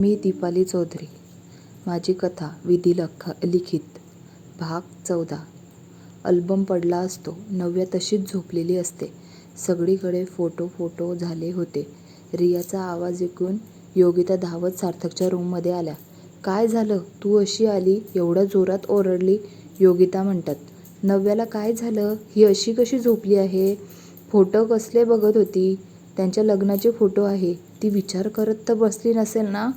मी दीपाली चौधरी. माझी कथा विधी लिखित भाग 14. अल्बम पडला असतो. नव्या तशीच झोपलेली असते. सगळीकडे फोटो झाले होते. रियाचा आवाज ऐकून योगिता धावत सार्थकच्या रूममध्ये आल्या. काय झालं? तू अशी आली? एवढ्या जोरात ओरडली. योगिता म्हणतात. नव्याला काय झालं? ही अशी कशी झोपली आहे? फोटो कसले बघत होती? त्यांच्या लग्नाचे फोटो आहे. ती विचार करत तर बसली नसेल ना?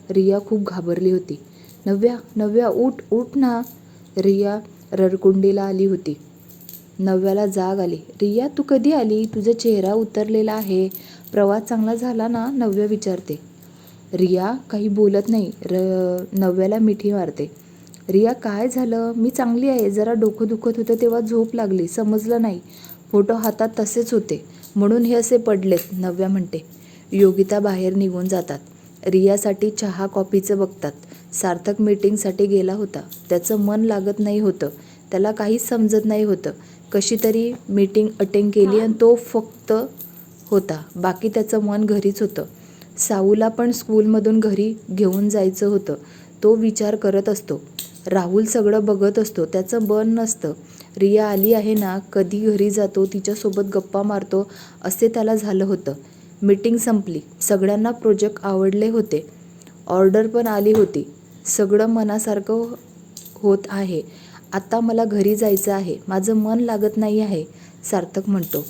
रिया खूप घाबरली होती. नव्या उठ ना. रिया रडकुंडीला आली होती. नव्याला जाग आली. रिया तू कधी आली? तुझा चेहरा उतरलेला आहे. प्रवास चांगला झाला ना? नव्या विचारते. रिया काही बोलत नाही. नव्याला मिठी मारते. रिया काय झालं? मी चांगली आहे. जरा डोकं दुखत होतं तेव्हा झोप लागली. समजलं नाही. फोटो हातात तसेच होते म्हणून हे असे पडलेत. नव्या म्हणते. योगिता बाहेर निघून जातात. रियासाठी चहा कॉफीचं बघतात. सार्थक मीटिंगसाठी गेला होता. त्याचं मन लागत नाही होतं. त्याला काहीच समजत नाही होतं. कशी तरी मीटिंग अटेंड केली आणि तो फक्त होता. बाकी त्याचं मन घरीच होतं. साऊला पण स्कूलमधून घरी घेऊन जायचं होतं. तो विचार करत असतो. राहुल सगळं बघत असतो. त्याचं मन नसतं. रिया आली आहे ना, कधी घरी जातो, तिच्यासोबत गप्पा मारतो असे त्याला झालं होतं. मीटिंग संपली. सगळ्यांना प्रोजेक्ट आवडले होते. ऑर्डर पण आली होती. सगळं मनासारखं होत आहे. आता मला घरी जायचं आहे. माझं मन लागत नाही आहे, सार्थक म्हणतो.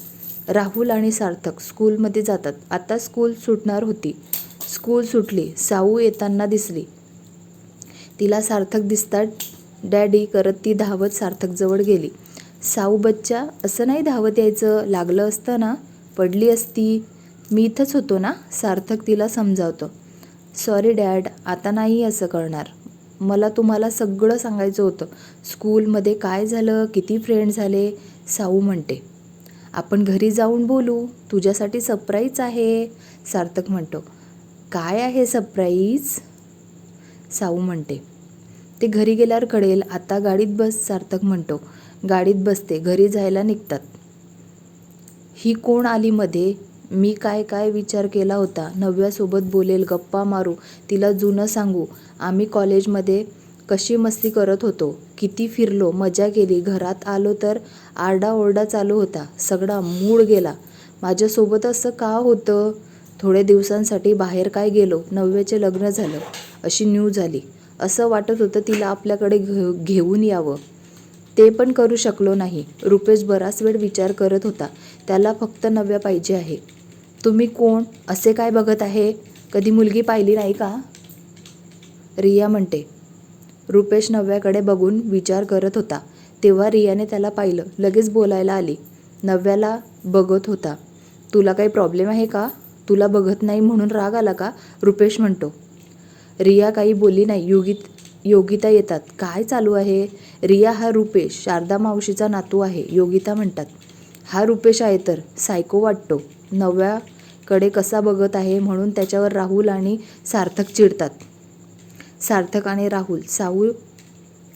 राहुल आणि सार्थक स्कूलमध्ये जातात. आता स्कूल सुटणार होती. स्कूल सुटली. साऊ येताना दिसली. तिला सार्थक दिसतात डॅडी करत ती धावत सार्थकजवळ गेली. साऊ बच्चा, असं नाही धावत यायचं. लागलं असतं ना, पडली असती. मी इथंच होतो ना, सार्थक तिला समजावतो. सॉरी डॅड, आता नाही असं करणार. मला तुम्हाला सगळं सांगायचं होतं. स्कूलमध्ये काय झालं, किती फ्रेंड झाले. साऊ म्हणते. आपण घरी जाऊन बोलू. तुझ्यासाठी सरप्राईज आहे, सार्थक म्हणतो. काय आहे सरप्राईज? साऊ म्हणते. ते घरी गेल्यावर कळेल. आता गाडीत बस, सार्थक म्हणतो. गाडीत बसते. घरी जायला निघतात. ही कोण आली मध्ये? मी काय विचार केला होता. नव्यासोबत बोलेल, गप्पा मारू, तिला जुनं सांगू. आम्ही कॉलेजमध्ये कशी मस्ती करत होतो, किती फिरलो, मजा केली. घरात आलो तर आरडाओरडा चालू होता. सगळा मूड गेला. माझ्यासोबत असं का होतं? थोड्या दिवसांसाठी बाहेर काय गेलो. नव्याचे लग्न झालं अशी न्यूज आली. असं वाटत होतं तिला आपल्याकडे घेऊन यावं. ते पण करू शकलो नाही. रुपेश बराच वेळ विचार करत होता. त्याला फक्त नव्या पाहिजे आहे. तुम्ही कोण? असे काय बघत आहे? कधी मुलगी पाहिली नाही का? रिया म्हणते. रुपेश नव्याकडे बघून विचार करत होता. तेव्हा रियाने त्याला पाहिलं. लगेच बोलायला आली. नव्याला बघत होता. तुला काही प्रॉब्लेम आहे का? तुला बघत नाही म्हणून राग आला का? रुपेश म्हणतो. रिया काही बोलली नाही. योगिता येतात. काय चालू आहे? रिया, हा रुपेश शारदा मावशीचा नातू आहे, योगिता म्हणतात. हा रुपेश आहे तर सायको वाटतो. नव्याकडे कसा बघत आहे म्हणून त्याच्यावर राहुल आणि सार्थक चिडतात. सार्थक आणि राहुल.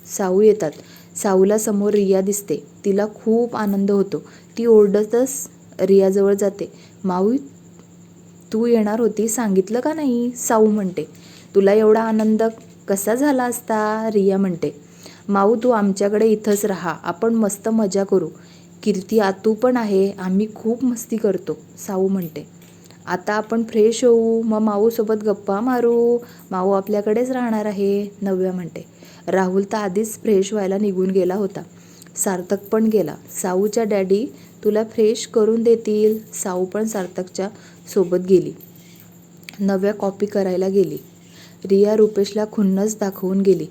साऊ येतात. साऊला समोर रिया दिसते. तिला खूप आनंद होतो. ती ओरडतच रियाजवळ जाते. माऊ, तू येणार होती, सांगितलं का नाही? साऊ म्हणते. तुला एवढा आनंद कसा झाला असता? रिया म्हणते. माऊ, तू आमच्याकडे इथंच राहा. आपण मस्त मजा करू. कीर्ती आतू पण आहे. आम्ही खूप मस्ती करतो, साऊ म्हणते. आता आपण फ्रेश होऊ, मग माऊसोबत गप्पा मारू. माऊ आपल्याकडेच राहणार आहे, नव्या म्हणते. राहुल तर आधीच फ्रेश व्हायला निघून गेला होता. सार्थक पण गेला. साऊच्या डॅडी तुला फ्रेश करून देतील. साऊ पण सार्थकच्या सोबत गेली. नव्या कॉपी करायला गेली. रिया रुपेशला खुन्नस दाखवून गेली.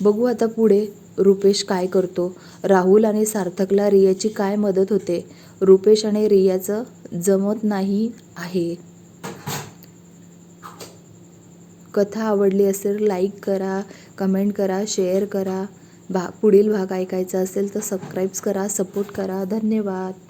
बघू आता पुढे रुपेश काय करतो. राहुल आणि सार्थकला रियाची काय मदत होते. रुपेश आणि रियाचं जमत नाही आहे. कथा आवडली असेल लाईक करा, कमेंट करा, शेअर करा. पुढील भाग ऐकायचा असेल तर सबस्क्राईब करा, सपोर्ट करा. धन्यवाद.